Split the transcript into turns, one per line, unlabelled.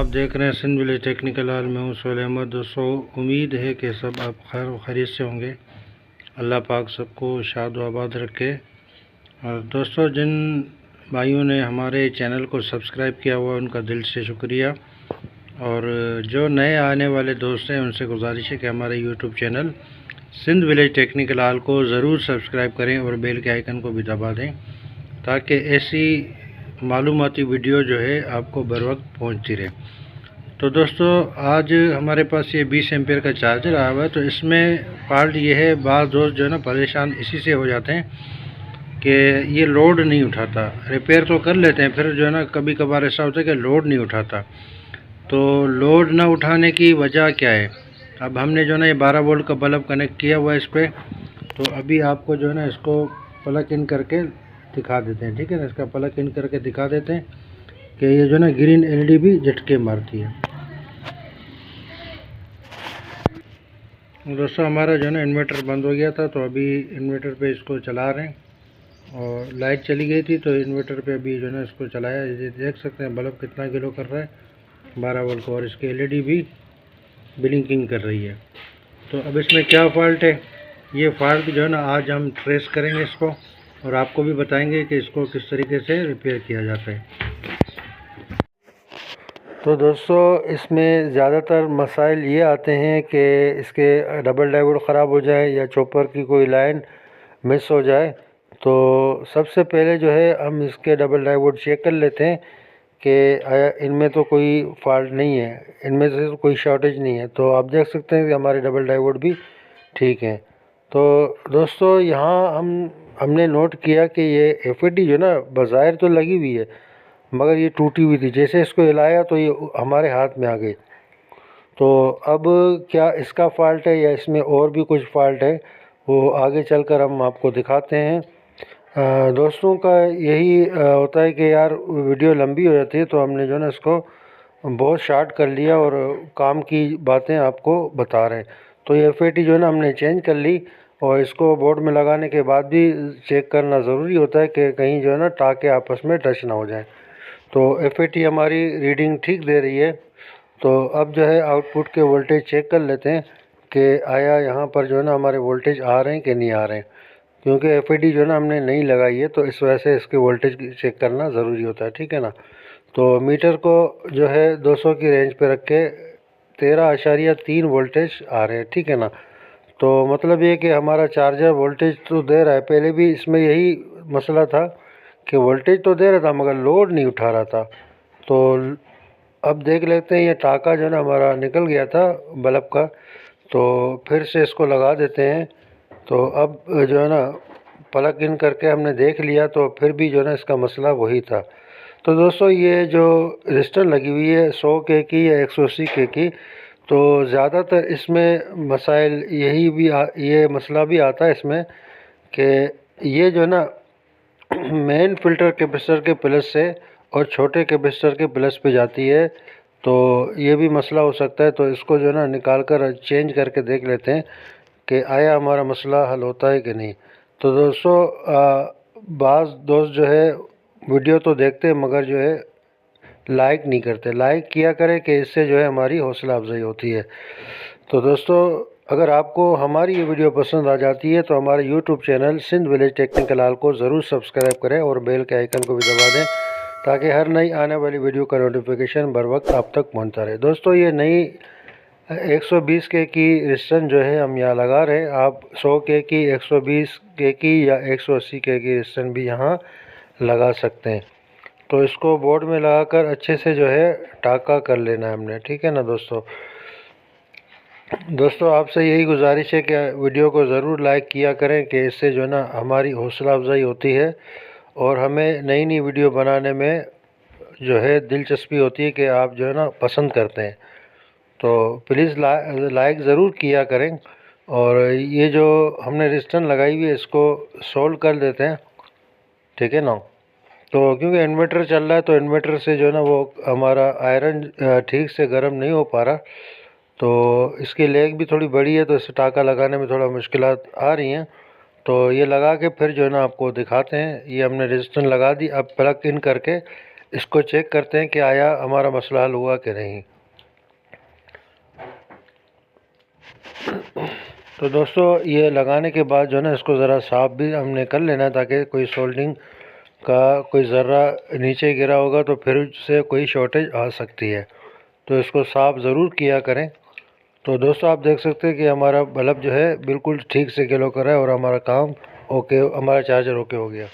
देख रहे हैं सिंध विलेज टेक्निकल हॉल में हूँ सोहेल अहमद। दोस्तों, उम्मीद है कि सब आप खैर व खैरियत से होंगे। अल्लाह पाक सबको शाद व आबाद रखे। और दोस्तों, जिन भाइयों ने हमारे चैनल को सब्सक्राइब किया हुआ उनका दिल से शुक्रिया। और जो नए आने वाले दोस्त हैं उनसे गुजारिश है कि हमारे YouTube channel Sindh village technical hall को ज़रूर सब्सक्राइब करें और बेल के आइकन को भी दबा दें, ताकि ऐसी मालूमाती वीडियो जो है आपको बर वक्त पहुँचती रहे। तो दोस्तों, आज हमारे पास ये 20 एम्पेयर का चार्जर आया हुआ है। तो इसमें फॉल्ट ये है, बाज़ दोस्त जो है ना परेशान इसी से हो जाते हैं कि ये लोड नहीं उठाता। रिपेयर तो कर लेते हैं, फिर जो है ना कभी कभार ऐसा होता है कि लोड नहीं उठाता। तो लोड ना उठाने की वजह क्या है? अब हमने जो है ना ये 12 वोल्ट का बल्ब कनेक्ट किया हुआ है इस पर। तो अभी आपको जो है ना इसको प्लग इन करके दिखा देते हैं, ठीक है ना। इसका प्लग इन करके दिखा देते हैं कि ये जो है ना ग्रीन एलईडी भी झटके मारती है। दोस्तों, हमारा जो है ना इन्वर्टर बंद हो गया था, तो अभी इन्वर्टर पे इसको चला रहे हैं। और लाइट चली गई थी तो इन्वर्टर पे अभी जो है ना इसको चलाया। ये देख सकते हैं बल्ब कितना ग्लो कर रहा है, 12 वोल्ट का, और इसकी एलईडी भी ब्लिंकिंग कर रही है। तो अब इसमें क्या फ़ॉल्ट है, ये फ़ॉल्ट जो है ना आज हम ट्रेस करेंगे इसको, और आपको भी बताएंगे कि इसको किस तरीके से रिपेयर किया जाता है। तो दोस्तों, इसमें ज़्यादातर मसाइल ये आते हैं कि इसके डबल डायोड ख़राब हो जाए या चॉपर की कोई लाइन मिस हो जाए। तो सबसे पहले जो है हम इसके डबल डायोड चेक कर लेते हैं कि आया इनमें तो कोई फॉल्ट नहीं है, इनमें से कोई शॉर्टेज नहीं है। तो आप देख सकते हैं कि हमारे डबल डायोड भी ठीक हैं। तो दोस्तों, यहाँ हमने नोट किया कि ये एफईटी जो ना बाज़ाहिर तो लगी हुई है, मगर ये टूटी हुई थी। जैसे इसको हिलाया तो ये हमारे हाथ में आ गई। तो अब क्या इसका फ़ॉल्ट है या इसमें और भी कुछ फ़ॉल्ट है, वो आगे चलकर हम आपको दिखाते हैं। दोस्तों का यही होता है कि यार वीडियो लंबी हो जाती है, तो हमने जो ना इसको बहुत शार्ट कर लिया और काम की बातें आपको बता रहे हैं। तो ये एफईटी जो है ना हमने चेंज कर ली, और इसको बोर्ड में लगाने के बाद भी चेक करना ज़रूरी होता है कि कहीं जो है ना टाँके आपस में टच ना हो जाए। तो एफईटी हमारी रीडिंग ठीक दे रही है। तो अब जो है आउटपुट के वोल्टेज चेक कर लेते हैं कि आया यहाँ पर जो है ना हमारे वोल्टेज आ रहे हैं कि नहीं आ रहे हैं। क्योंकि एफईटी जो है ना हमने नहीं लगाई है, तो इस वजह से इसके वोल्टेज चेक करना ज़रूरी होता है, ठीक है ना। तो मीटर को जो है 200 की रेंज पे रख के 13.3 वोल्टेज आ रहे हैं, ठीक है ना। तो मतलब ये कि हमारा चार्जर वोल्टेज तो दे रहा है। पहले भी इसमें यही मसला था कि वोल्टेज तो दे रहा था मगर लोड नहीं उठा रहा था। तो अब देख लेते हैं, ये टाँका जो है ना हमारा निकल गया था बल्ब का, तो फिर से इसको लगा देते हैं। तो अब जो है ना प्लग इन करके हमने देख लिया, तो फिर भी जो है ना इसका मसला वही था। तो दोस्तों, ये जो रजिस्टर लगी हुई है 100 के की या 180 के की, तो ज़्यादातर इसमें मसाइल यही भी ये मसला भी आता है इसमें कि ये जो है ना मेन फ़िल्टर कैपेसिटर के प्लस से और छोटे कैपेसिटर के प्लस पे जाती है। तो ये भी मसला हो सकता है। तो इसको जो है ना निकाल कर चेंज करके देख लेते हैं कि आया हमारा मसला हल होता है कि नहीं। तो दोस्तों, बाज़ दोस्त जो है वीडियो तो देखते हैं मगर जो है लाइक नहीं करते। लाइक किया करें कि इससे जो है हमारी हौसला अफजाई होती है। तो दोस्तों, अगर आपको हमारी ये वीडियो पसंद आ जाती है तो हमारे YouTube channel Sindh village technical hall को ज़रूर सब्सक्राइब करें और बेल के आइकन को भी दबा दें, ताकि हर नई आने वाली वीडियो का नोटिफिकेशन बर वक्त आप तक पहुंचता रहे। दोस्तों, ये नई 120 के की रजिस्टेंस जो है हम यहाँ लगा रहे हैं। आप 100 के की, 120 के की या 180 के की रजिस्टेंस भी यहाँ लगा सकते हैं। तो इसको बोर्ड में लगाकर अच्छे से जो है टाँका कर लेना है हमने, ठीक है ना दोस्तों। दोस्तों, आपसे यही गुजारिश है कि वीडियो को ज़रूर लाइक किया करें कि इससे जो है ना हमारी हौसला अफजाई होती है और हमें नई नई वीडियो बनाने में जो है दिलचस्पी होती है कि आप जो है ना पसंद करते हैं। तो प्लीज़ लाइक ज़रूर किया करें। और ये जो हमने रजिस्टर लगाई हुई है इसको सोल्व कर देते हैं, ठीक है ना। तो क्योंकि इन्वर्टर चल रहा है, तो इन्वर्टर से जो है ना वो हमारा आयरन ठीक से गर्म नहीं हो पा रहा। तो इसकी लेग भी थोड़ी बड़ी है, तो इसे टाँका लगाने में थोड़ा मुश्किलात आ रही हैं। तो ये लगा के फिर जो है ना आपको दिखाते हैं। ये हमने रेजिस्टेंस लगा दी। अब प्लग इन करके इसको चेक करते हैं कि आया हमारा मसला हल हुआ कि नहीं। तो दोस्तों ये लगाने के बाद जो है ना इसको ज़रा साफ़ भी हमने कर लेना ताकि कोई सोल्डिंग का कोई ज़र्रा नीचे गिरा होगा तो फिर से कोई शॉर्टेज आ सकती है, तो इसको साफ़ ज़रूर किया करें। तो दोस्तों आप देख सकते हैं कि हमारा बल्ब जो है बिल्कुल ठीक से ग्लो कर रहा है और हमारा काम ओके, हमारा चार्जर ओके हो गया।